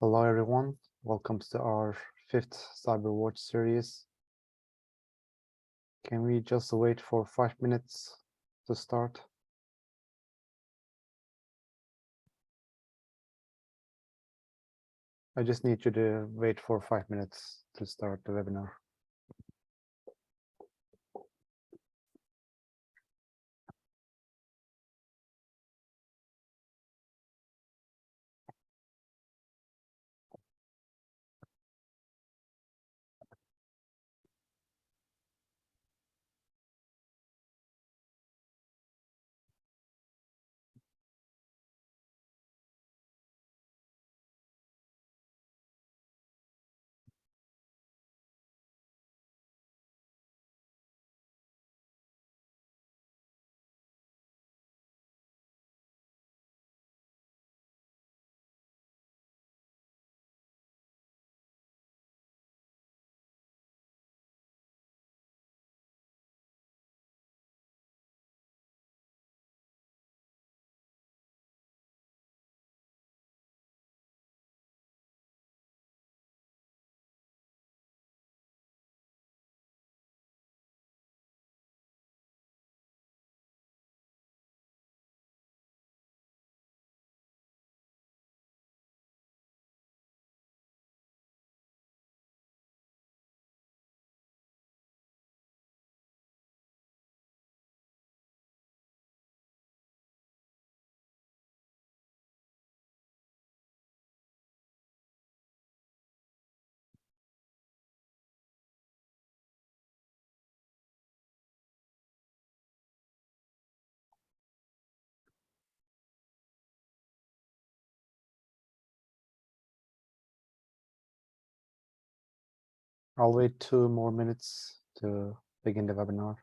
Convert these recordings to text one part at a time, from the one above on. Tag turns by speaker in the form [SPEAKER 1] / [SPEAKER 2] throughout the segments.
[SPEAKER 1] Hello everyone, welcome to our 5th Cyberwatch series. Can we just wait for 5 minutes to start? I just need you to wait for 5 minutes to start the webinar. I'll wait 2 more minutes to begin the webinar.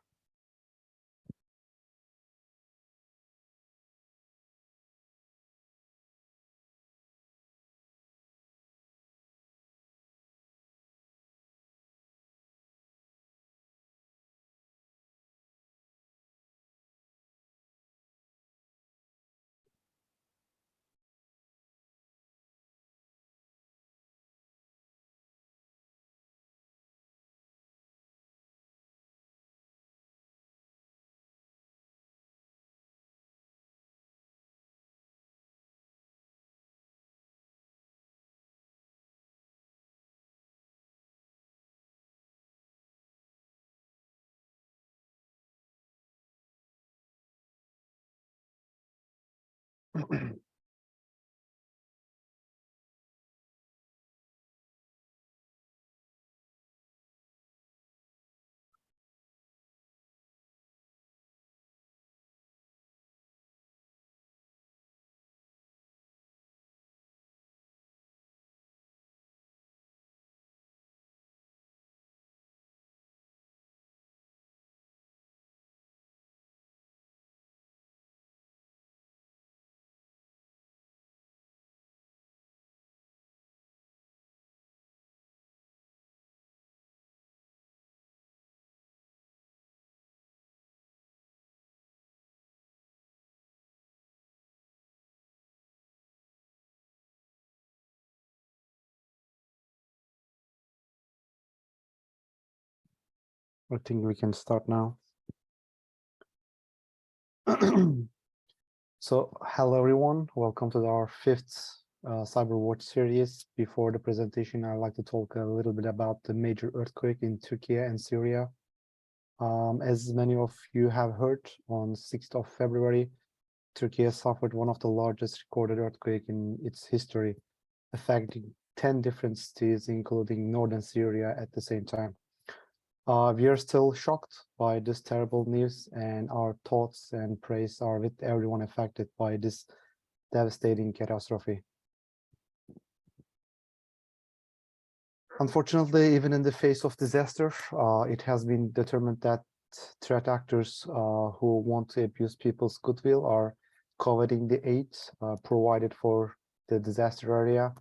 [SPEAKER 1] I think we can start now. So, hello everyone, welcome to our 5th Cyberwatch series. Before the presentation, I'd like to talk a little bit about the major earthquake in Turkey and Syria. As many of you have heard, on 6th of February, Turkey has suffered one of the largest recorded earthquake in its history, affecting 10 different cities, including northern Syria at the same time. We are still shocked by this terrible news, and our thoughts and prayers are with everyone affected by this devastating catastrophe. Unfortunately, even in the face of disaster, it has been determined that threat actors who want to abuse people's goodwill are coveting the aid provided for the disaster area,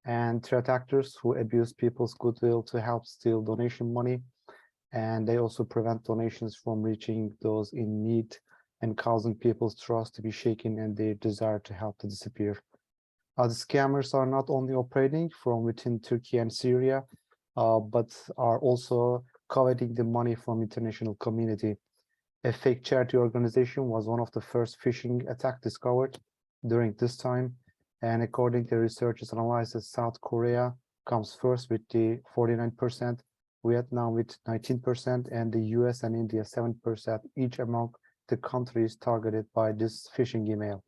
[SPEAKER 1] and threat actors who abuse people's goodwill to help steal donation money, and they also prevent donations from reaching those in need and causing people's trust to be shaken and their desire to help to disappear. The scammers are not only operating from within Turkey and Syria, but are also coveting the money from international community. A fake charity organization was one of the first phishing attacks discovered during this time, and according to researchers' analysis, South Korea comes first with the 49%, Vietnam with 19%, and the US and India 7%, each among the countries targeted by this phishing email.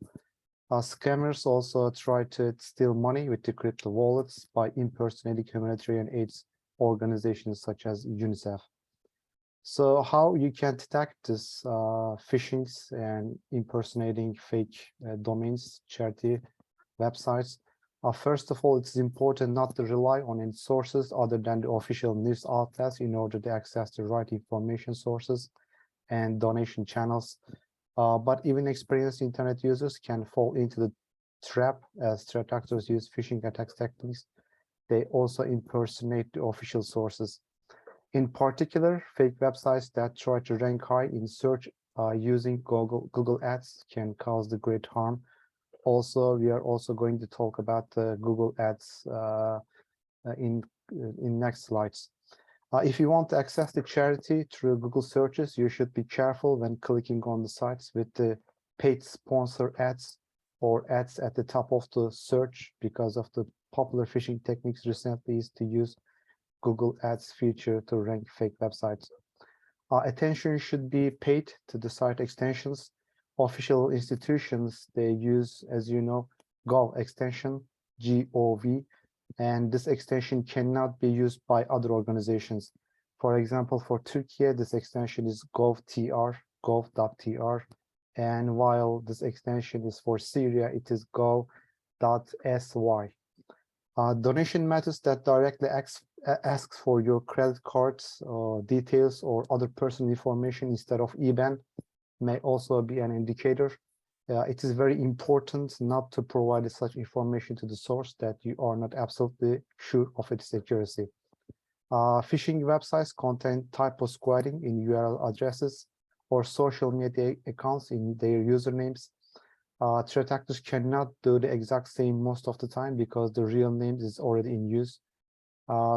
[SPEAKER 1] Scammers also try to steal money with the crypto wallets by impersonating humanitarian aid organizations such as UNICEF. So how you can detect this phishings and impersonating fake domains, charity websites? First of all, it's important not to rely on any sources other than the official news outlets in order to access the right information sources and donation channels. But even experienced internet users can fall into the trap as threat actors use phishing attack techniques. They also impersonate the official sources. In particular, fake websites that try to rank high in search using Google Ads can cause the great harm. Also, we are also going to talk about Google Ads in next slides. If you want to access the charity through Google searches, you should be careful when clicking on the sites with the paid sponsor ads or ads at the top of the search, because of the popular phishing techniques recently is to use Google Ads feature to rank fake websites. Attention should be paid to the site extensions. Official institutions, they use, as you know, Gov extension, G-O-V, and this extension cannot be used by other organizations. For example, for Turkey, this extension is gov.tr, gov.tr, and while this extension is for Syria, it is gov.sy. Donation methods that directly asks for your credit cards details or other personal information instead of IBAN may also be an indicator. It is very important not to provide such information to the source that you are not absolutely sure of its accuracy. Phishing websites contain typo squatting in URL addresses or social media accounts in their usernames. Threat actors cannot do the exact same most of the time because the real name is already in use.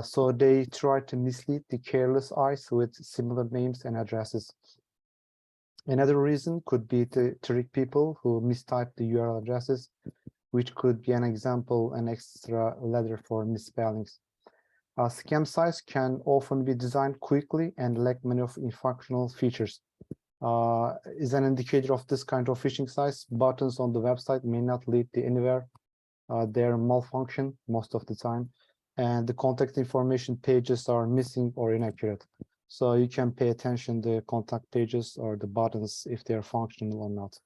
[SPEAKER 1] So they try to mislead the careless eyes with similar names and addresses. Another reason could be to trick people who mistype the URL addresses, which could be an example, an extra letter for misspellings. Scam sites can often be designed quickly and lack many of functional features. Is an indicator of this kind of phishing sites. Buttons on the website may not lead to anywhere. They're malfunction most of the time, and the contact information pages are missing or inaccurate. So you can pay attention to the contact pages or the buttons if they are functional or not.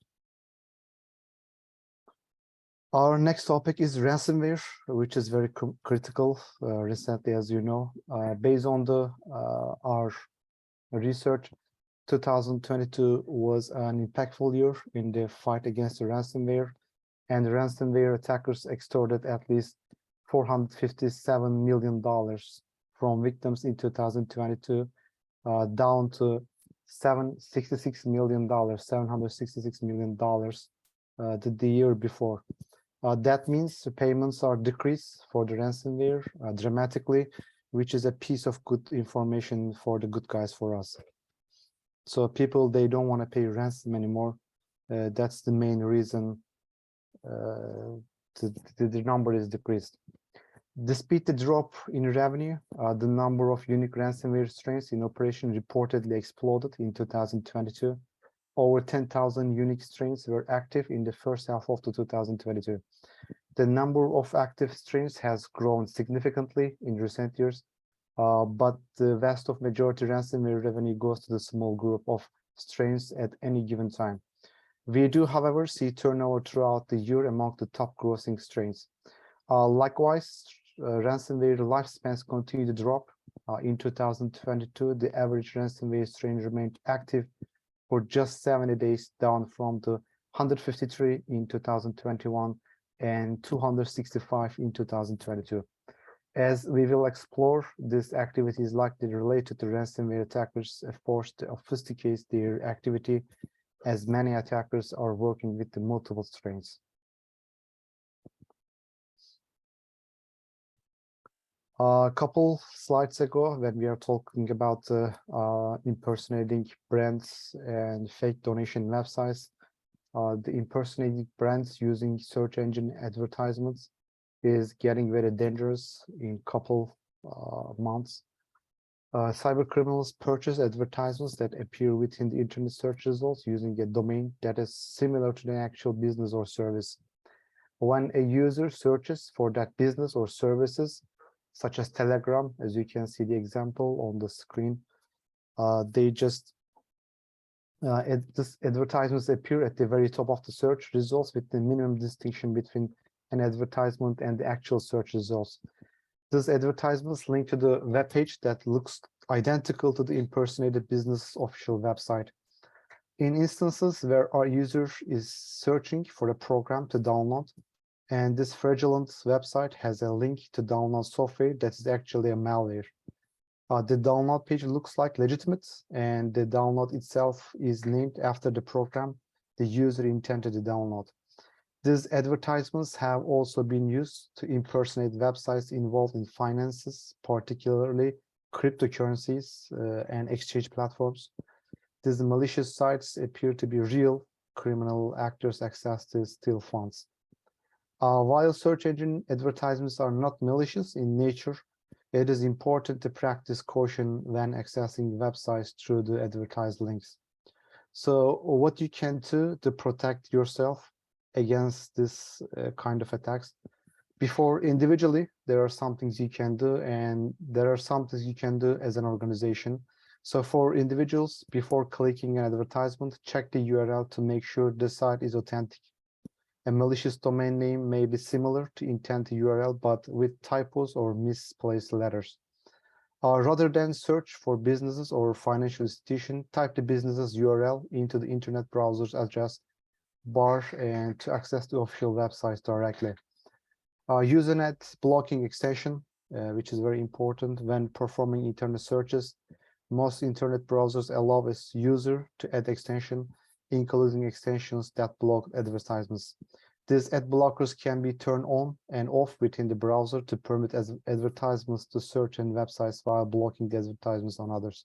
[SPEAKER 1] Our next topic is ransomware, which is very critical recently, as you know. Based on our research, 2022 was an impactful year in the fight against the ransomware, and ransomware attackers extorted at least $457 million from victims in 2022, down to $766 million the year before. That means the payments are decreased for the ransomware dramatically, which is a piece of good information for the good guys for us. So people, they don't want to pay ransom anymore. That's the main reason the number is decreased. Despite the drop in revenue, the number of unique ransomware strains in operation reportedly exploded in 2022. Over 10,000 unique strains were active in the first half of 2022. The number of active strains has grown significantly in recent years, but the vast majority ransomware revenue goes to the small group of strains at any given time. We do, however, see turnover throughout the year among the top grossing strains. Likewise, ransomware lifespans continue to drop. In 2022, the average ransomware strain remained active for just 70 days, down from the 153 in 2021 and 265 in 2022. As we will explore, this activity is likely related to ransomware attackers' efforts to obfuscate their activity, as many attackers are working with the multiple strains. A couple slides ago, when we are talking about impersonating brands and fake donation websites, the impersonating brands using search engine advertisements is getting very dangerous in couple months. Cyber criminals purchase advertisements that appear within the internet search results using a domain that is similar to the actual business or service. When a user searches for that business or services, such as Telegram, as you can see the example on the screen, they just this advertisements appear at the very top of the search results with the minimum distinction between an advertisement and the actual search results. These advertisements link to the web page that looks identical to the impersonated business official website. In instances where our user is searching for a program to download, and this fraudulent website has a link to download software that is actually a malware. The download page looks like legitimate, and the download itself is named after the program the user intended to download. These advertisements have also been used to impersonate websites involved in finances, particularly cryptocurrencies and exchange platforms. These malicious sites appear to be real criminal actors' access to steal funds. While search engine advertisements are not malicious in nature, it is important to practice caution when accessing websites through the advertised links. So what you can do to protect yourself against this kind of attacks? Before individually, there are some things you can do, and there are some things you can do as an organization. So for individuals, before clicking an advertisement, check the URL to make sure the site is authentic. A malicious domain name may be similar to intended URL, but with typos or misplaced letters. Rather than search for businesses or financial institution, type the business's URL into the internet browser's address bar and to access the official websites directly. Use an ad blocking extension, which is very important when performing internet searches. Most internet browsers allow its user to add extension, including extensions that block advertisements. These ad blockers can be turned on and off within the browser to permit advertisements to certain websites while blocking the advertisements on others.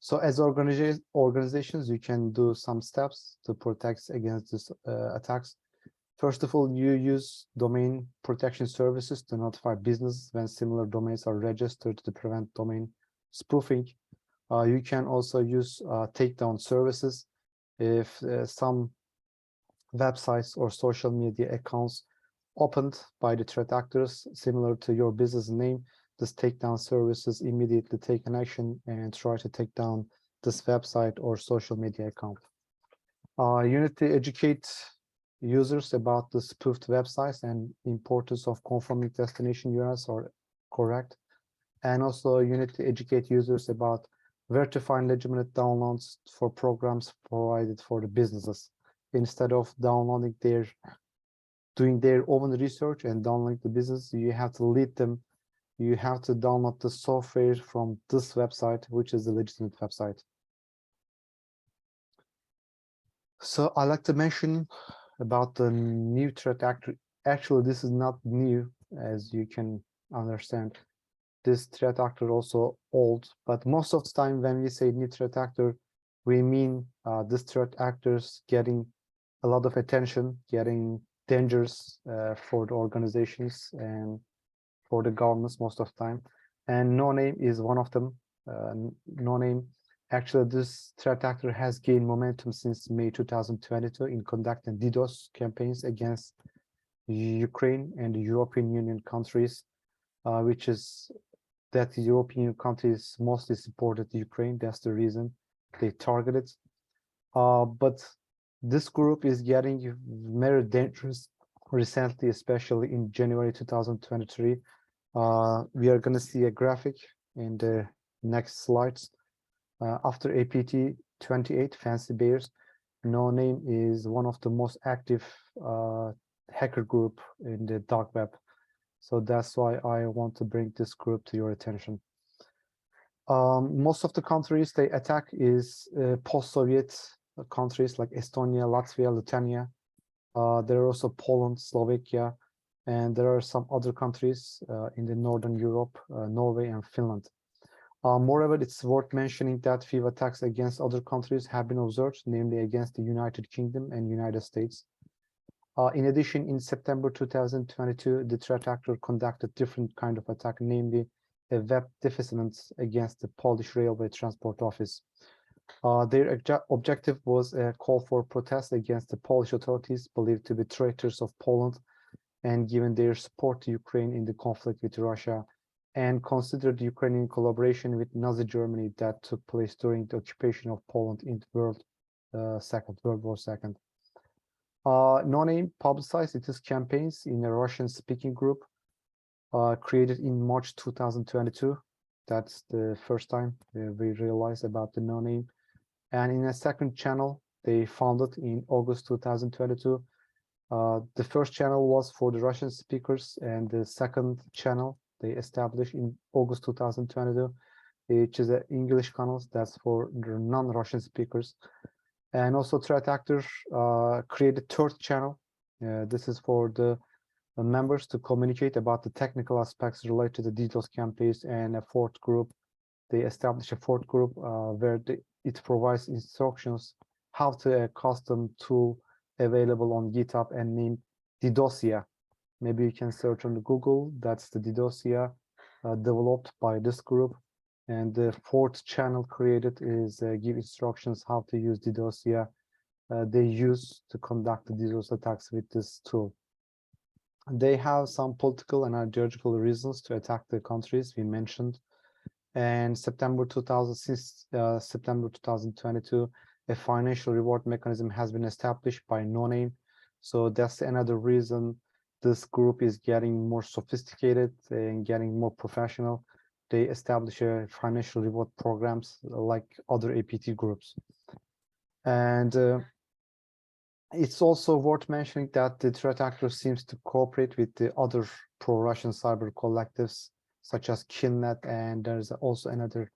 [SPEAKER 1] So as organizations, you can do some steps to protect against these attacks. First of all, you use domain protection services to notify businesses when similar domains are registered to prevent domain spoofing. You can also use takedown services if some websites or social media accounts opened by the threat actors similar to your business name. This takedown services immediately take an action and try to take down this website or social media account. You need to educate users about the spoofed websites and importance of confirming destination URLs are correct. And also you need to educate users about where to find legitimate downloads for programs provided for the businesses. Instead of doing their own research and downloading the business, you have to lead them. You have to download the software from this website, which is the legitimate website. So I like to mention about the new threat actor. Actually, this is not new, as you can understand. This threat actor also old, but most of the time when we say new threat actor, we mean this threat actors getting a lot of attention, getting dangerous for the organizations and for the governments most of the time. And No Name is one of them. No Name, actually, this threat actor has gained momentum since May 2022 in conducting DDoS campaigns against Ukraine and the European Union countries, which is that the European Union countries mostly supported Ukraine. That's the reason they targeted. But this group is getting very dangerous recently, especially in January 2023. We are going to see a graphic in the next slides. After APT 28 Fancy Bears, No Name is one of the most active hacker group in the dark web. So that's why I want to bring this group to your attention. Most of the countries they attack is post-Soviet countries like Estonia, Latvia, Lithuania. There are also Poland, Slovakia, and there are some other countries in the Northern Europe, Norway and Finland. Moreover, it's worth mentioning that few attacks against other countries have been observed, namely against the United Kingdom and United States. In addition, in September 2022, the threat actor conducted different kind of attack, namely a web defilement against the Polish Railway Transport Office. Their objective was a call for protest against the Polish authorities believed to be traitors of Poland and given their support to Ukraine in the conflict with Russia, and considered Ukrainian collaboration with Nazi Germany that took place during the occupation of Poland in World War II. No Name publicized its campaigns in a Russian-speaking group created in March 2022. That's the first time we realized about the No Name. And in a second channel, they founded in August 2022. The first channel was for the Russian speakers, and the second channel they established in August 2022, which is an English channel that's for the non-Russian speakers. And also threat actors created third channel. This is for the members to communicate about the technical aspects related to the DDoS campaigns, and a fourth group. They established a fourth group where it provides instructions how to a custom tool available on GitHub and named DDoSia. Maybe you can search on the Google. That's the DDoSia developed by this group. And the fourth channel created is give instructions how to use DDoSia. They use to conduct the DDoS attacks with this tool. They have some political and ideological reasons to attack the countries we mentioned. And September 2022, a financial reward mechanism has been established by No Name. So that's another reason this group is getting more sophisticated and getting more professional. They establish financial reward programs like other APT groups. And it's also worth mentioning that the threat actor seems to cooperate with the other pro-Russian cyber collectives, such as Killnet, and there's also another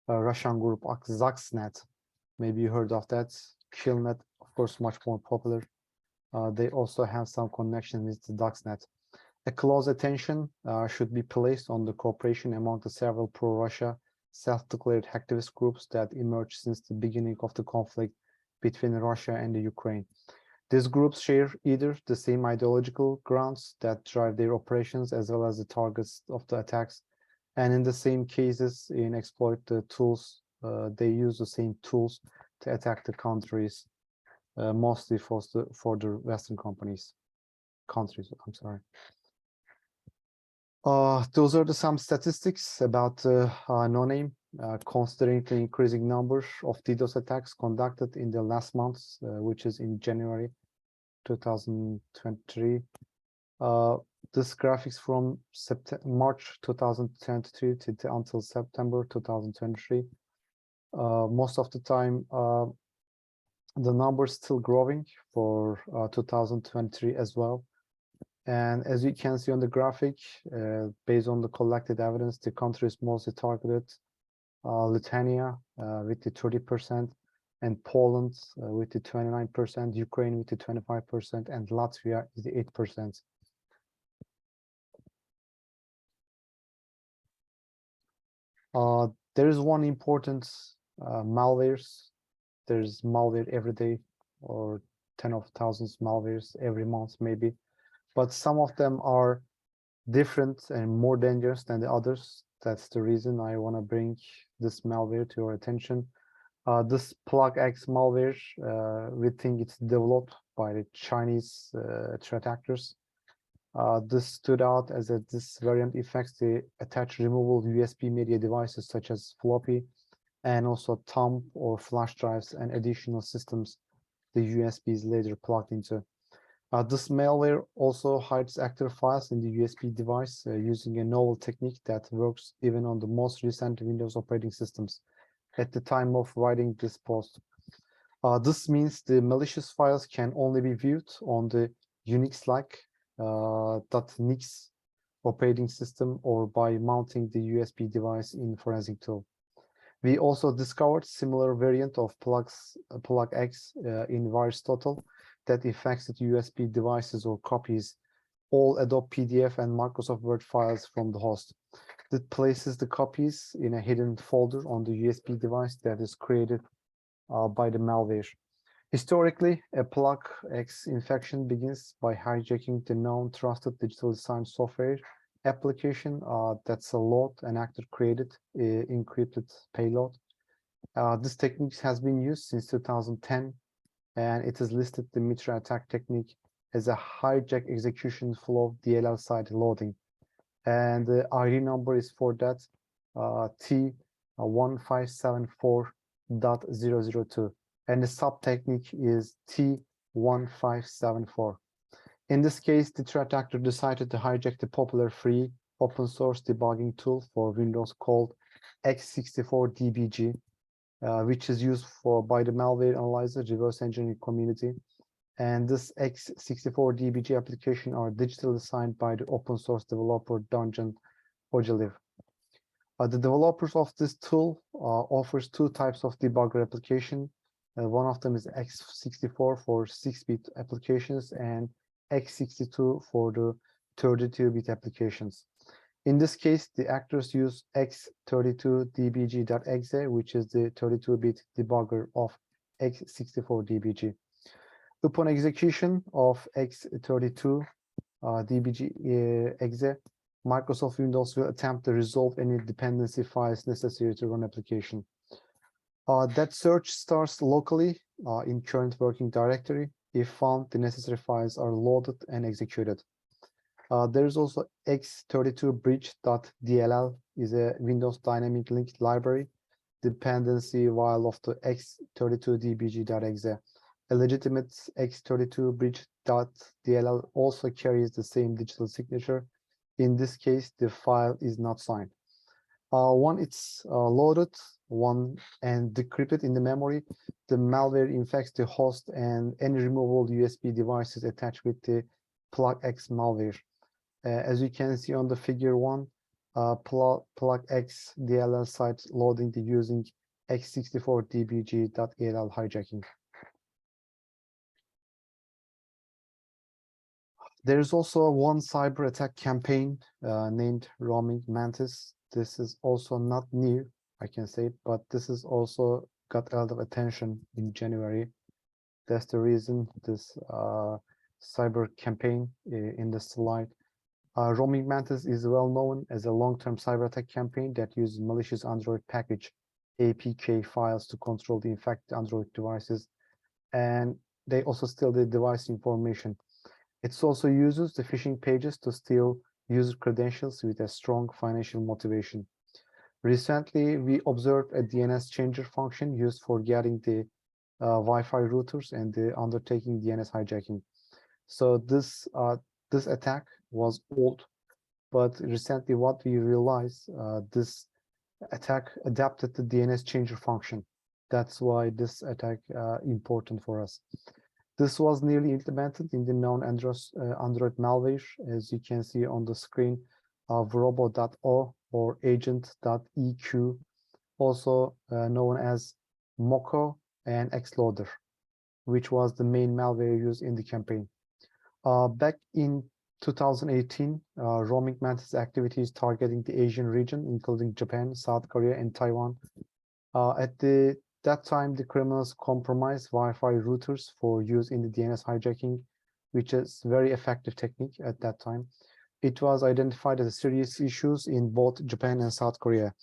[SPEAKER 1] Russian group, Zaxnet. Maybe you heard of that. Killnet, of course, much more popular. They also have some connection with the Zaxnet. A close attention should be placed on the cooperation among the several pro-Russia self-declared activist groups that emerged since the beginning of the conflict between Russia and the Ukraine. These groups share either the same ideological grounds that drive their operations as well as the targets of the attacks, and in the same cases in exploit the tools, they use the same tools to attack the countries, mostly for the Western countries. I'm sorry. Those are some statistics about No Name, considering the increasing number of DDoS attacks conducted in the last months, which is in January 2023. This graphics from March 2023 until September 2023. Most of the time, the numbers still growing for 2023 as well. And as you can see on the graphic, based on the collected evidence, the countries mostly targeted Lithuania with the 30%, and Poland with the 29%, Ukraine with the 25%, and Latvia is the 8%. There is one important malwares. There's malware every day, or 10 of thousands malwares every month maybe. But some of them are different and more dangerous than the others. That's the reason I want to bring this malware to your attention. This PlugX malware, we think it's developed by the Chinese threat actors. This stood out as this variant affects the attached removable USB media devices such as floppy, and also thumb or flash drives and additional systems the USB is later plugged into. This malware also hides active files in the USB device using a novel technique that works even on the most recent Windows operating systems at the time of writing this post. This means the malicious files can only be viewed on the Unix-like .nix operating system or by mounting the USB device in forensic tool. We also discovered similar variant of PlugX in VirusTotal that affects the USB devices or copies all Adobe PDF and Microsoft Word files from the host. It places the copies in a hidden folder on the USB device that is created by the malware. Historically, a plug X infection begins by hijacking the known trusted digitally signed software application that's a load an actor created encrypted payload. This technique has been used since 2010, and it is listed the Mitra attack technique as a hijack execution flow DLL side loading. And the ID number is for that T1574.002, and the sub technique is T1574. In this case, the threat actor decided to hijack the popular free open source debugging tool for Windows called X64DBG, which is used by the malware analyzer reverse engineering community. And this X64DBG application are digitally signed by the open source developer Dungeon Ojaliv. The developers of this tool offers two types of debugger application. One of them is X64 for 6-bit applications and X62 for the 32-bit applications. In this case, the actors use X32DBG.exe, which is the 32-bit debugger of X64DBG. Upon execution of X32DBG.exe, Microsoft Windows will attempt to resolve any dependency files necessary to run application. That search starts locally in current working directory. If found, the necessary files are loaded and executed. There is also X32bridge.dll is a Windows dynamic linked library dependency file of the X32DBG.exe. A legitimate X32bridge.dll also carries the same digital signature. In this case, the file is not signed. Once it's loaded and decrypted in the memory, the malware infects the host and any removable USB devices attached with the plug X malware. As you can see on the figure 1, plug X DLL site loading the using X64DBG.dll hijacking. There is also one cyber attack campaign named Roaming Mantis. This is also not new, I can say, but this is also got a lot of attention in January. That's the reason this cyber campaign in the slide. Roaming Mantis is well known as a long-term cyber attack campaign that uses malicious Android package APK files to control the infected Android devices, and they also steal the device information. It also uses the phishing pages to steal user credentials with a strong financial motivation. Recently, we observed a DNS changer function used for getting the Wi-Fi routers and the undertaking DNS hijacking. So this attack was old, but recently what we realized, this attack adapted the DNS changer function. That's why this attack important for us. This was nearly implemented in the known Android malware, as you can see on the screen, Vrobo.o or agent.eq, also known as Moco and Xloader, which was the main malware used in the campaign. Back in 2018, Roaming Mantis activities targeting the Asian region, including Japan, South Korea, and Taiwan. At that time, the criminals compromised Wi-Fi routers for use in the DNS hijacking, which is a very effective technique at that time. It was identified as serious issues in both Japan and South Korea.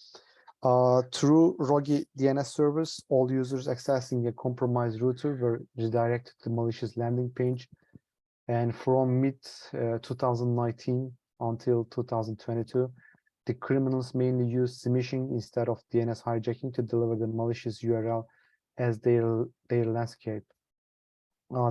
[SPEAKER 1] Through rogue DNS servers, all users accessing a compromised router were redirected to malicious landing page. And from mid-2019 until 2022, the criminals mainly used smishing instead of DNS hijacking to deliver the malicious URL as their landscape.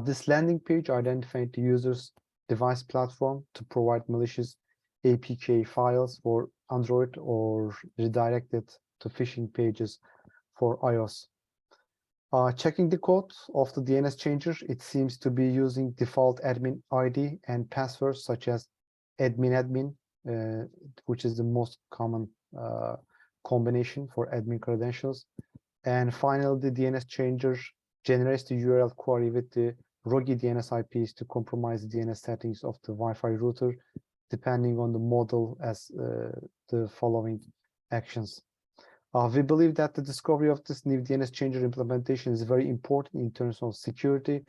[SPEAKER 1] This landing page identified the user's device platform to provide malicious APK files for Android or redirected to phishing pages for iOS. Checking the code of the DNS changer, it seems to be using default admin ID and passwords such as admin, which is the most common combination for admin credentials. And finally, the DNS changer generates the URL query with the rogue DNS IPs to compromise the DNS settings of the Wi-Fi router, depending on the model as the following actions. We believe that the discovery of this new DNS changer implementation is very important in terms of security.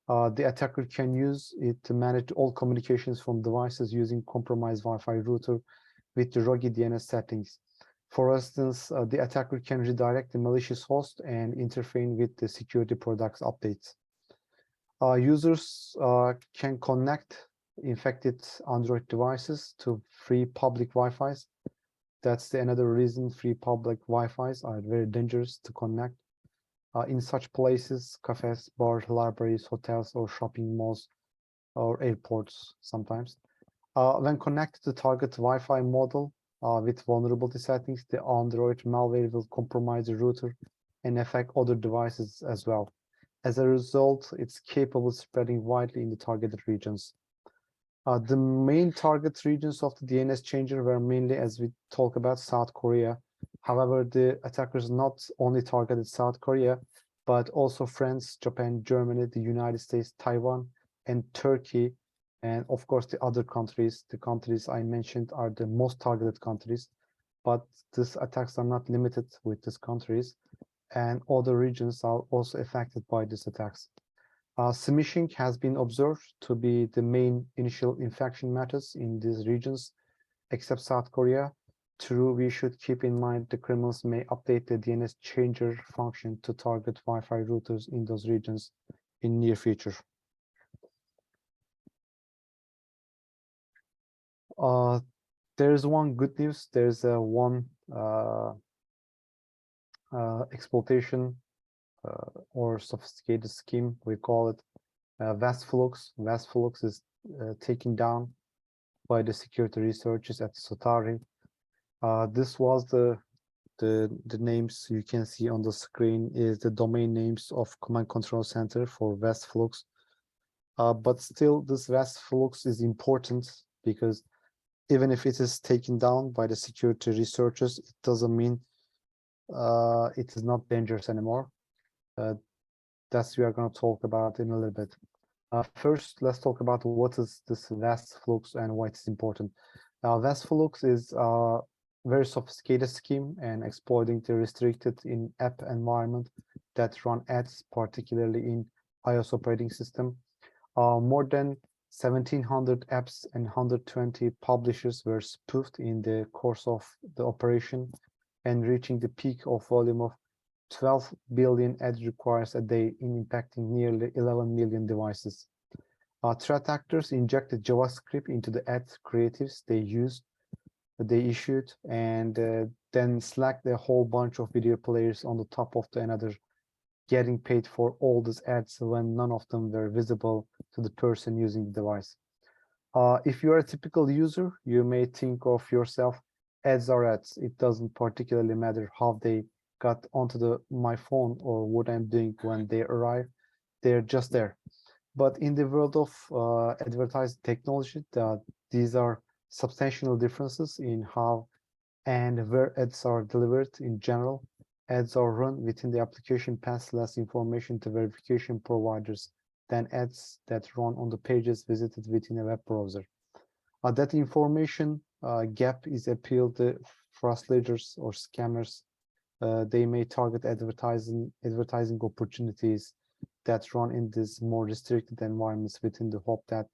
[SPEAKER 1] The attacker can use it to manage all communications from devices using compromised Wi-Fi router with the rogue DNS settings. For instance, the attacker can redirect the malicious host and interfere with the security products updates. Users can connect infected Android devices to free public Wi-Fi's. That's another reason free public Wi-Fi's are very dangerous to connect. In such places, cafes, bars, libraries, hotels, or shopping malls, or airports sometimes. When connected to target Wi-Fi model with vulnerability settings, the Android malware will compromise the router and affect other devices as well. As a result, it's capable of spreading widely in the targeted regions. The main target regions of the DNS changer were mainly, as we talk about, South Korea. However, the attackers not only targeted South Korea, but also France, Japan, Germany, the United States, Taiwan, and Turkey, and of course the other countries. The countries I mentioned are the most targeted countries, but these attacks are not limited with these countries, and other regions are also affected by these attacks. Smishing has been observed to be the main initial infection methods in these regions, except South Korea. True, we should keep in mind the criminals may update the DNS changer function to target Wi-Fi routers in those regions in near future. There is one good news. There's one exploitation or sophisticated scheme, we call it Westflux. Westflux is taken down by the security researchers at SOCRadar. This was the names you can see on the screen is the domain names of command control center for Westflux. But still, this Westflux is important because even if it is taken down by the security researchers, it doesn't mean it is not dangerous anymore. That's we are going to talk about in a little bit. First, let's talk about what is this Westflux and why it's important. Westflux is a very sophisticated scheme and exploiting the restricted in-app environment that run ads, particularly in iOS operating system. More than 1,700 apps and 120 publishers were spoofed in the course of the operation, and reaching the peak of volume of 12 billion ad requires a day in impacting nearly 11 million devices. Threat actors injected JavaScript into the ad creatives they issued, and then slacked a whole bunch of video players on the top of another, getting paid for all these ads when none of them were visible to the person using the device. If you are a typical user, you may think of yourself, ads are ads. It doesn't particularly matter how they got onto my phone or what I'm doing when they arrive. They're just there. But in the world of advertising technology, these are substantial differences in how and where ads are delivered. In general, ads are run within the application, pass less information to verification providers than ads that run on the pages visited within a web browser. That information gap is appealed to fraudsters or scammers. They may target advertising opportunities that run in these more restricted environments within the hope that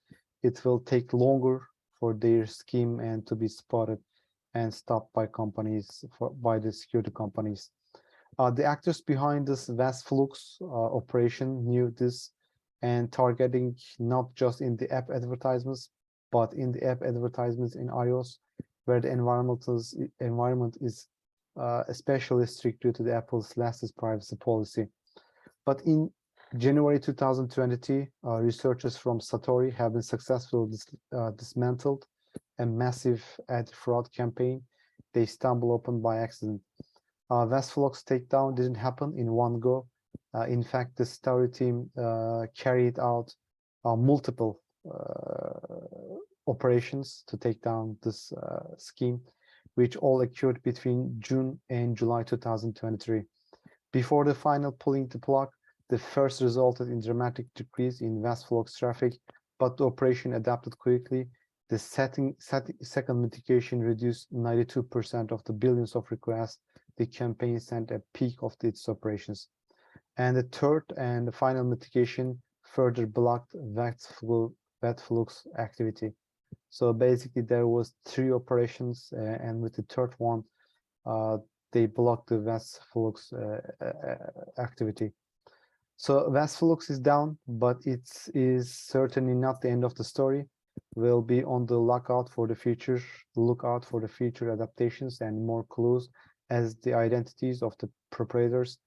[SPEAKER 1] it will take longer for their scheme and to be spotted and stopped by companies, by the security companies. The actors behind this Westflux operation knew this and targeting not just in the app advertisements, but in the app advertisements in iOS, where the environment is especially strict due to the Apple's latest privacy policy. But in January 2020, researchers from Satori have been successfully dismantled a massive ad fraud campaign they stumbled upon by accident. Westflux takedown didn't happen in one go. In fact, the Satori team carried out multiple operations to take down this scheme, which all occurred between June and July 2023. Before the final pulling the plug, The first resulted in dramatic decrease in Westflux traffic, but the operation adapted quickly. The second mitigation reduced 92% of the billions of requests the campaign sent at peak of its operations. And the third and the final mitigation further blocked Westflux activity. So basically there was 3 operations, and with the third one, they blocked the Westflux activity. So Westflux is down, but it is certainly not the end of the story. We'll be on the lookout for the future adaptations and more clues as the identities of the proprietors.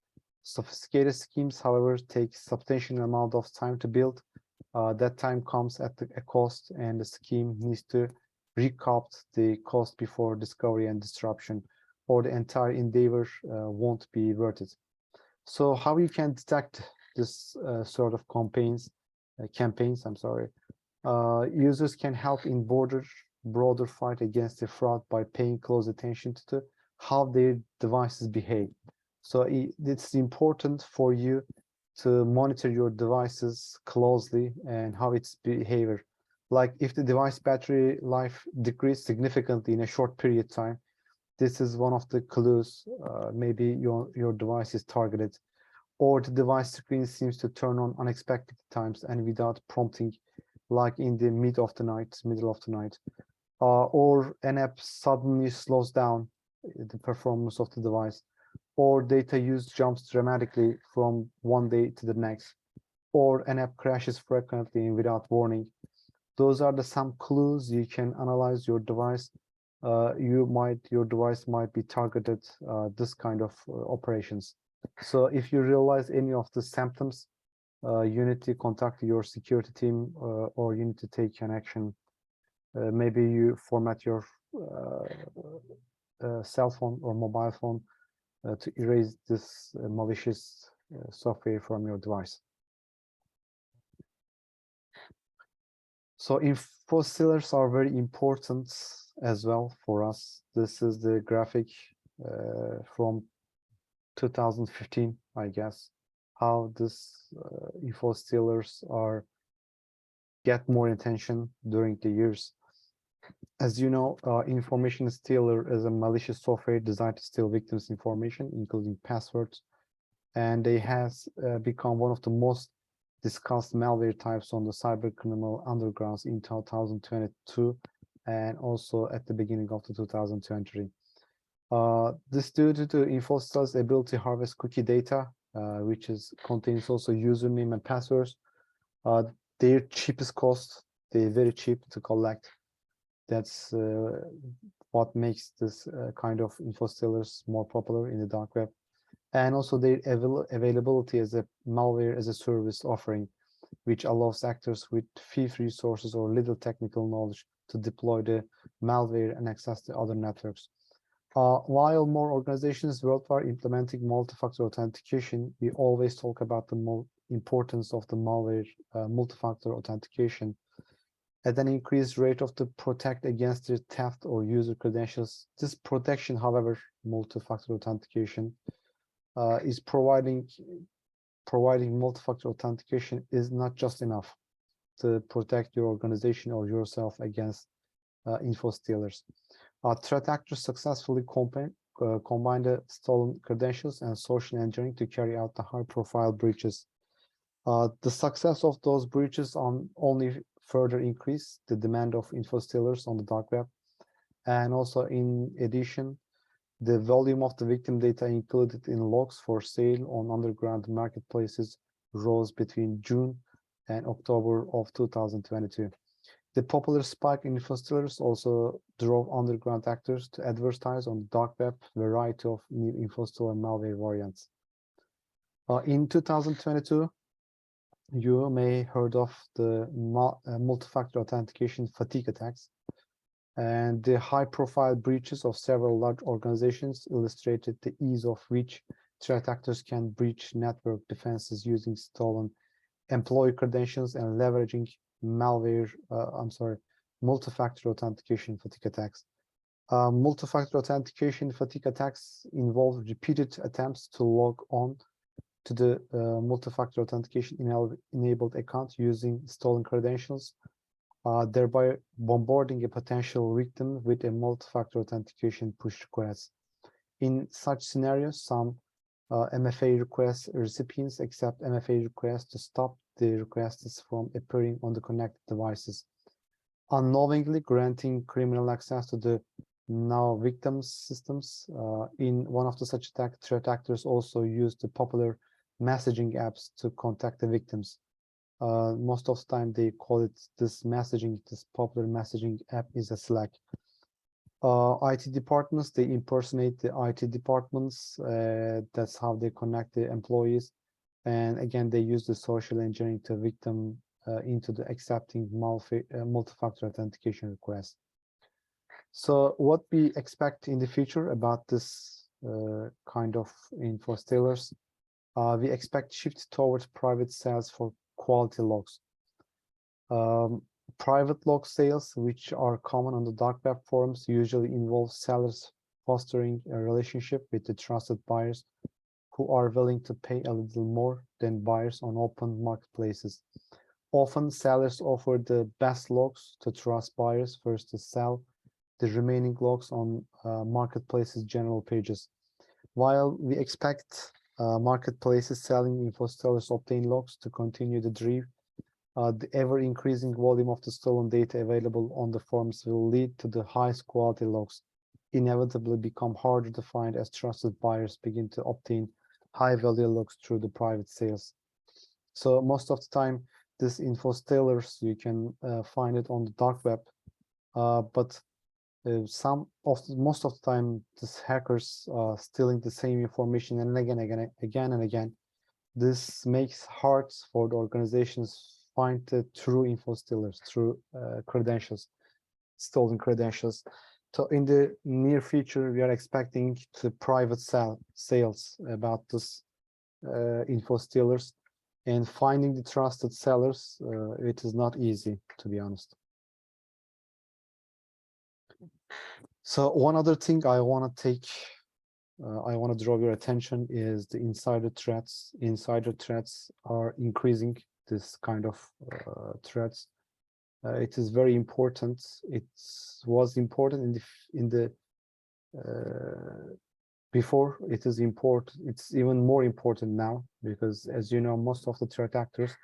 [SPEAKER 1] Sophisticated schemes, however, take substantial amount of time to build. That time comes at a cost, and the scheme needs to recoup the cost before discovery and disruption, or the entire endeavor won't be worth it. So how you can detect this sort of campaigns? Users can help in broader fight against the fraud by paying close attention to how their devices behave. So it's important for you to monitor your devices closely and how its behavior. Like if the device battery life decreased significantly in a short period of time, this is one of the clues. Maybe your device is targeted, or the device screen seems to turn on unexpected times and without prompting, like in the middle of the night, or an app suddenly slows down the performance of the device, or data use jumps dramatically from one day to the next, or an app crashes frequently and without warning. Those are some clues you can analyze your device. Your device might be targeted this kind of operations. So if you realize any of the symptoms, you need to contact your security team, or you need to take an action. Maybe you format your cell phone or mobile phone to erase this malicious software from your device. So info stealers are very important as well for us. This is the graphic from 2015, I guess, how this info stealers get more attention during the years. As you know, information stealer is a malicious software designed to steal victims' information, including passwords, and they has become one of the most discussed malware types on the cybercriminal undergrounds in 2022 and also at the beginning of the 2020. This due to info stealers' ability to harvest cookie data, which contains also username and passwords. Their cheapest cost, they're very cheap to collect. That's what makes this kind of info stealers more popular in the dark web. And also their availability as a malware as a service offering, which allows actors with few resources or little technical knowledge to deploy the malware and access the other networks. While more organizations worldwide are implementing multi-factor authentication, we always talk about the importance of the malware multi-factor authentication. At an increased rate of the protect against the theft or user credentials. This protection, however, multi-factor authentication is providing multi-factor authentication is not just enough to protect your organization or yourself against info stealers. Threat actors successfully combine the stolen credentials and social engineering to carry out the high-profile breaches. The success of those breaches only further increase the demand of info stealers on the dark web. And also, in addition, the volume of the victim data included in logs for sale on underground marketplaces rose between June and October of 2022. The popular spike in info stealers also drove underground actors to advertise on the dark web a variety of new info stealer malware variants. In 2022, you may heard of the multi-factor authentication fatigue attacks, and the high-profile breaches of several large organizations illustrated the ease of which threat actors can breach network defenses using stolen employee credentials and leveraging multi-factor authentication fatigue attacks. Multi-factor authentication fatigue attacks involve repeated attempts to log on to the multi-factor authentication enabled account using stolen credentials, thereby bombarding a potential victim with a multi-factor authentication push request. In such scenarios, some MFA request recipients accept MFA requests to stop the requests from appearing on the connected devices, unknowingly granting criminal access to the now victims' systems. In one of the such attack, threat actors also use the popular messaging apps to contact the victims. Most of the time they call it this popular messaging app is a Slack. IT departments, they impersonate the IT departments. That's how they connect the employees. And again, they use the social engineering to victim into the accepting multi-factor authentication request. So what we expect in the future about this kind of info stealers, we expect shift towards private sales for quality logs. Private log sales, which are common on the dark web forums, usually involve sellers fostering a relationship with the trusted buyers who are willing to pay a little more than buyers on open marketplaces. Often, sellers offer the best logs to trust buyers first to sell the remaining logs on marketplaces' general pages. While we expect marketplaces selling info stealers obtain logs to continue the drive, the ever-increasing volume of the stolen data available on the forums will lead to the highest quality logs inevitably become harder to find as trusted buyers begin to obtain high-value logs through the private sales. So most of the time, this info stealers, you can find it on the dark web, but most of the time, these hackers are stealing the same information and again and again. This makes hard for the organizations find the true info stealers through stolen credentials. So in the near future, we are expecting the private sales about this info stealers, and finding the trusted sellers, it is not easy, to be honest. So one other thing I want to draw your attention is the insider threats. Insider threats are increasing. This kind of threats. It is very important. It was important before. It is important. It's even more important now because, as you know, most of the threat actors,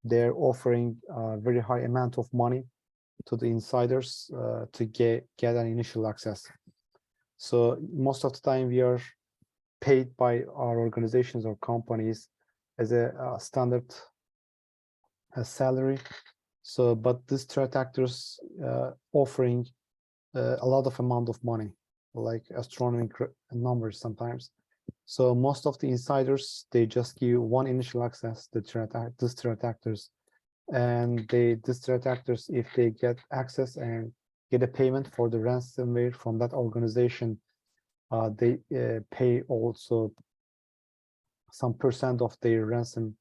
[SPEAKER 1] they're offering a very high amount of money to the insiders to get an initial access. So most of the time we are paid by our organizations or companies as a standard salary. So, but these threat actors offering a lot of amount of money, like astronomical numbers sometimes. So most of the insiders, they just give one initial access to these threat actors, and these threat actors, if they get access and get a payment for the ransomware from that organization, they pay also some percent of their ransom,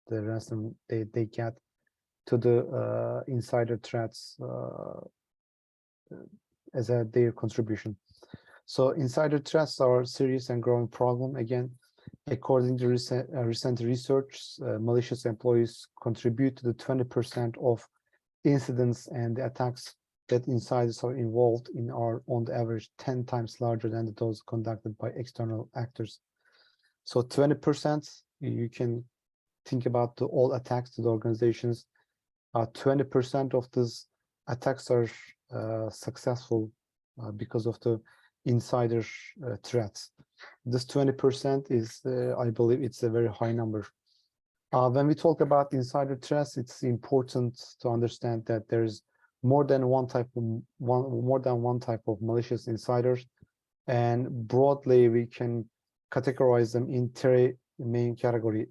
[SPEAKER 1] they get to the insider threats as their contribution. So insider threats are a serious and growing problem. Again, according to recent research, malicious employees contribute to the 20% of incidents and the attacks that insiders are involved in are on the average 10 times larger than those conducted by external actors. So 20%, you can think about all attacks to the organizations. 20% of these attacks are successful because of the insider threats. This 20% is, I believe, it's a very high number. When we talk about insider threats, it's important to understand that there's more than one type of malicious insiders, and broadly we can categorize them in three main categories.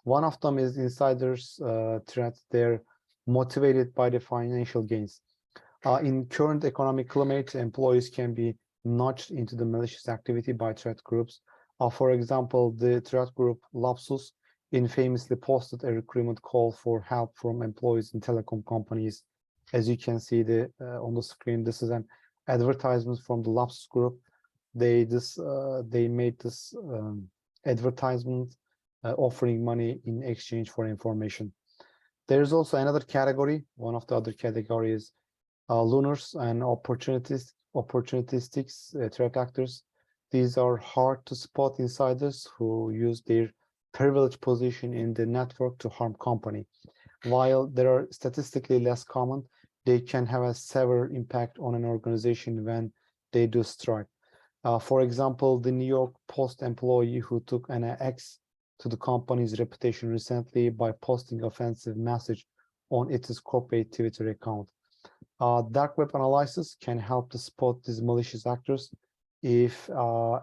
[SPEAKER 1] One of them is insiders threats. They're motivated by the financial gains. In current economic climate, employees can be nudged into the malicious activity by threat groups. For example, the threat group Lapsus infamously posted a recruitment call for help from employees in telecom companies. As you can see on the screen, this is an advertisement from the Lapsus group. They made this advertisement, offering money in exchange for information. There's also another category. One of the other categories, lunars and opportunistic threat actors. These are hard to spot insiders who use their privileged position in the network to harm company. While they are statistically less common, they can have a severe impact on an organization when they do strike. For example, the New York Post employee who took an X to the company's reputation recently by posting offensive message on its corporate Twitter account. Dark web analysis can help to spot these malicious actors if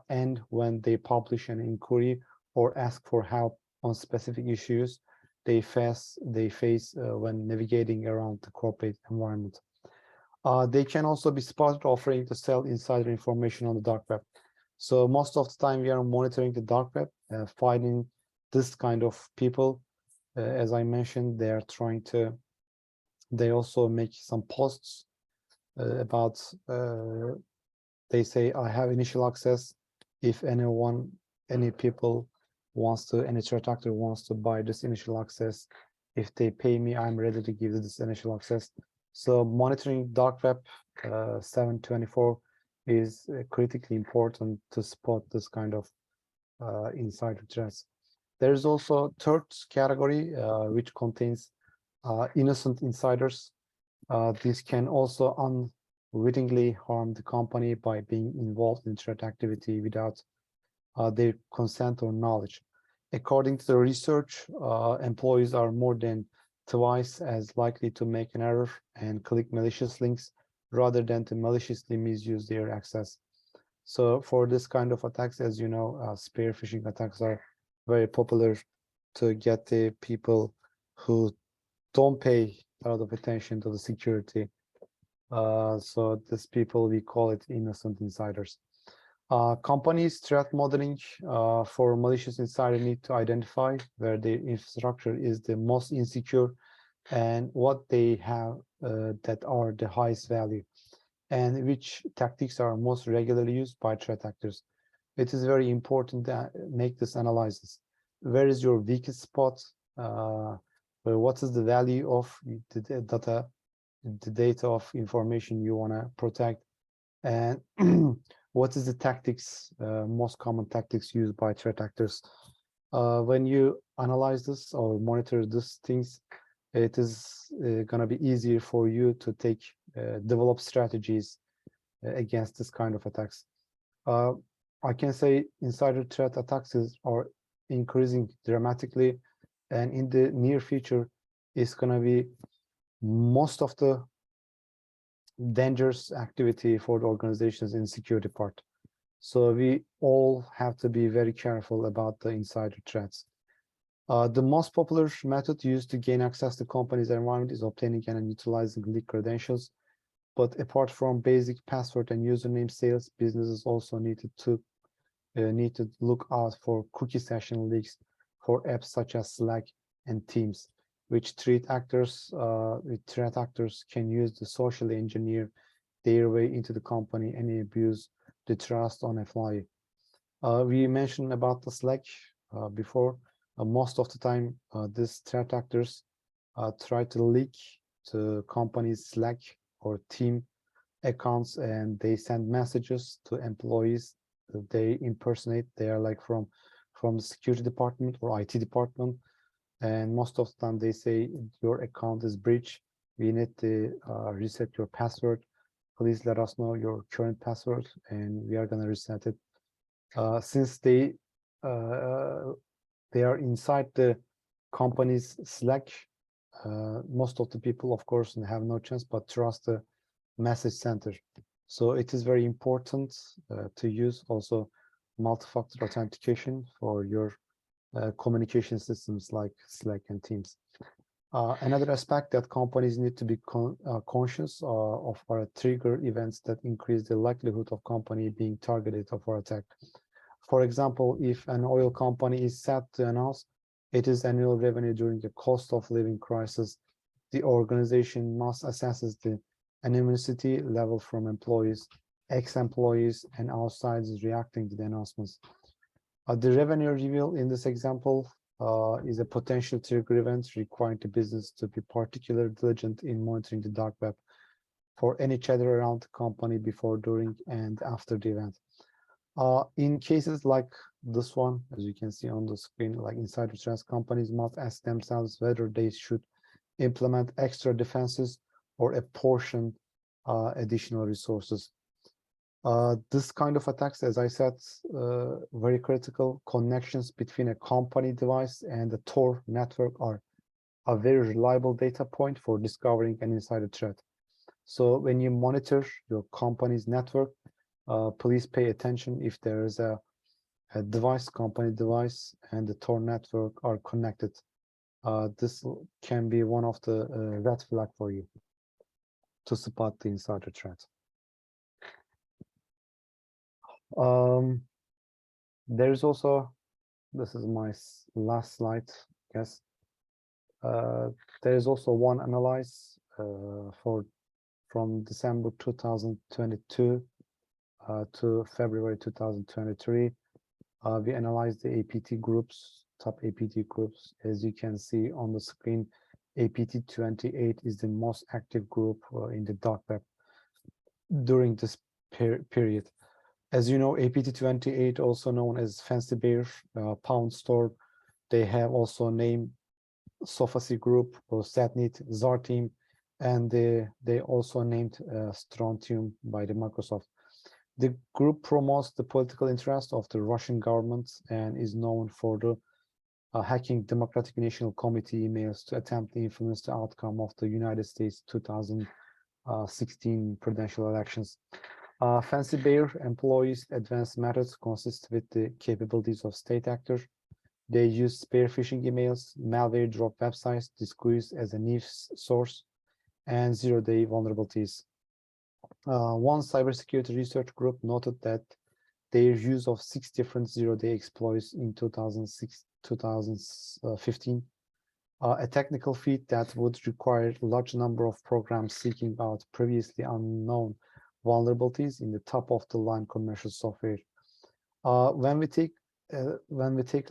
[SPEAKER 1] and when they publish an inquiry or ask for help on specific issues they face when navigating around the corporate environment. They can also be spotted offering to sell insider information on the dark web. So most of the time we are monitoring the dark web, finding this kind of people. As I mentioned, they also make some posts about, they say, I have initial access. If any threat actor wants to buy this initial access, if they pay me, I'm ready to give this initial access. So monitoring dark web 7/24 is critically important to spot this kind of insider threats. There's also third category, which contains innocent insiders. These can also unwittingly harm the company by being involved in threat activity without their consent or knowledge. According to the research, employees are more than twice as likely to make an error and click malicious links rather than to maliciously misuse their access. So for this kind of attacks, as you know, spear phishing attacks are very popular to get the people who don't pay a lot of attention to the security. So these people, we call it innocent insiders. Companies threat modeling for malicious insider need to identify where their infrastructure is the most insecure and what they have that are the highest value and which tactics are most regularly used by threat actors. It is very important to make this analysis. Where is your weakest spot? What is the value of the data of information you want to protect? And what is the tactics, most common tactics used by threat actors? When you analyze this or monitor these things, it is going to be easier for you to develop strategies against this kind of attacks. I can say insider threat attacks are increasing dramatically, and in the near future, it's going to be most of the dangerous activity for the organizations in security part. So we all have to be very careful about the insider threats. The most popular method used to gain access to company's environment is obtaining and utilizing leaked credentials. But apart from basic password and username sales, businesses also need to look out for cookie session leaks for apps such as Slack and Teams, which threat actors can use to socially engineer their way into the company and abuse the trust on a fly. We mentioned about the Slack before. Most of the time, these threat actors try to leak to companies' Slack or team accounts, and they send messages to employees that they impersonate. They are like from the security department or IT department, and most of the time they say your account is breached. We need to reset your password. Please let us know your current password, and we are going to reset it. Since they are inside the company's Slack, most of the people, of course, have no chance but trust the message center. So it is very important to use also multi-factor authentication for your communication systems like Slack and Teams. Another aspect that companies need to be conscious of are trigger events that increase the likelihood of company being targeted for attack. For example, if an oil company is set to announce its annual revenue during the cost of living crisis, the organization must assess the anonymity level from employees, ex-employees, and outsiders reacting to the announcements. The revenue reveal in this example is a potential trigger event requiring the business to be particularly diligent in monitoring the dark web for any chatter around the company before, during, and after the event. In cases like this one, as you can see on the screen, like insider threats, companies must ask themselves whether they should implement extra defenses or apportion additional resources. This kind of attacks, as I said, very critical. Connections between a company device and the Tor network are a very reliable data point for discovering an insider threat. So when you monitor your company's network, please pay attention if there is a device, company device, and the Tor network are connected. This can be one of the red flag for you to spot the insider threat. There's also, this is my last slide, I guess. There is also one analyze from December 2022 to February 2023. We analyzed the APT groups, top APT groups. As you can see on the screen, APT 28 is the most active group in the dark web during this period. As you know, APT 28, also known as Fancy Bear, Pound Store, they have also named Sophacy Group or Satnit, Zarteam, and they also named Strontium by the Microsoft. The group promotes the political interest of the Russian government and is known for the hacking Democratic National Committee emails to attempt to influence the outcome of the United States 2016 presidential elections. Fancy Bear employs advanced methods consist with the capabilities of state actors. They use spear phishing emails, malware drop websites disguised as a news source, and zero-day vulnerabilities. One cybersecurity research group noted that their use of 6 different zero-day exploits in 2015, a technical feat that would require a large number of programs seeking out previously unknown vulnerabilities in the top-of-the-line commercial software. When we take a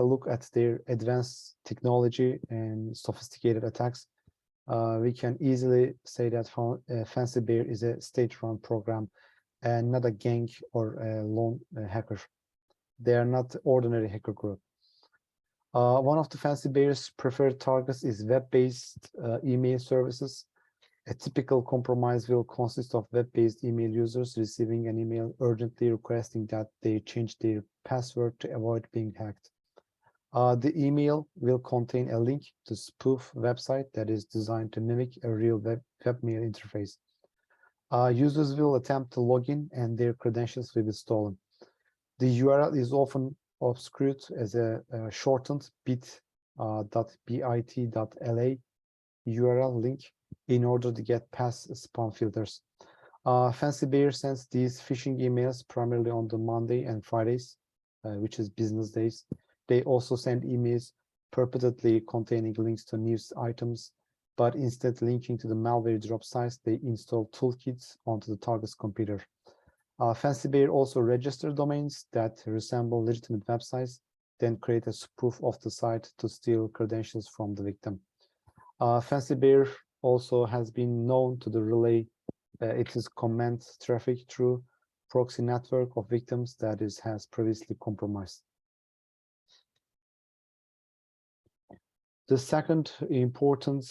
[SPEAKER 1] look at their advanced technology and sophisticated attacks, we can easily say that Fancy Bear is a state-run program and not a gang or a lone hacker. They are not ordinary hacker group. One of the Fancy Bear's preferred targets is web-based email services. A typical compromise will consist of web-based email users receiving an email urgently requesting that they change their password to avoid being hacked. The email will contain a link to spoof website that is designed to mimic a real webmail interface. Users will attempt to log in and their credentials will be stolen. The URL is often obscured as a shortened bit.la URL link in order to get past spam filters. Fancy Bear sends these phishing emails primarily on the Monday and Fridays, which is business days. They also send emails purportedly containing links to news items, but instead linking to the malware drop sites, they install toolkits onto the target's computer. Fancy Bear also registers domains that resemble legitimate websites, then create a spoof of the site to steal credentials from the victim. Fancy Bear also has been known to relay its command traffic through proxy network of victims that has previously compromised. The second important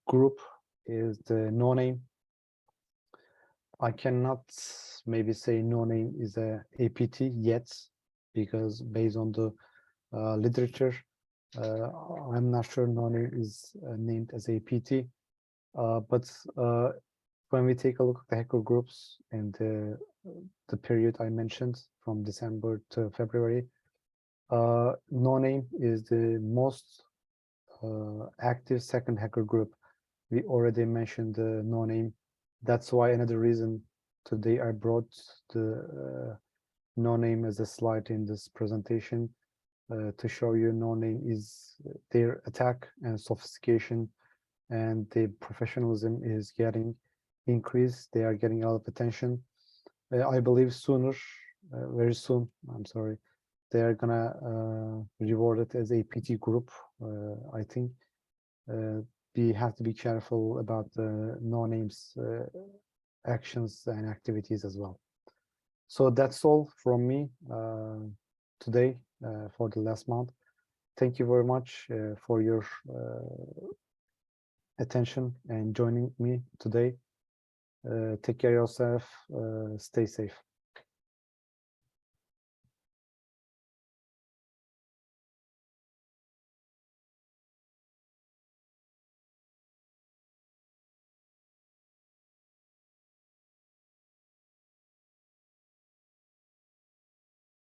[SPEAKER 1] group is the no-name. I cannot maybe say no-name is a APT yet, because based on the literature, I'm not sure no-name is named as APT. But when we take a look at the hacker groups and the period I mentioned from December to February, no-name is the most active second hacker group. We already mentioned the no-name. That's why another reason today I brought the no-name as a slide in this presentation to show you no-name is their attack and sophistication and the professionalism is getting increased. They are getting a lot of attention. I believe very soon, I'm sorry, they're gonna reward it as a PT group. I think we have to be careful about the no names actions and activities as well. So that's all from me today for the last month. Thank you very much for your attention and joining me today. Take care of yourself. Stay safe.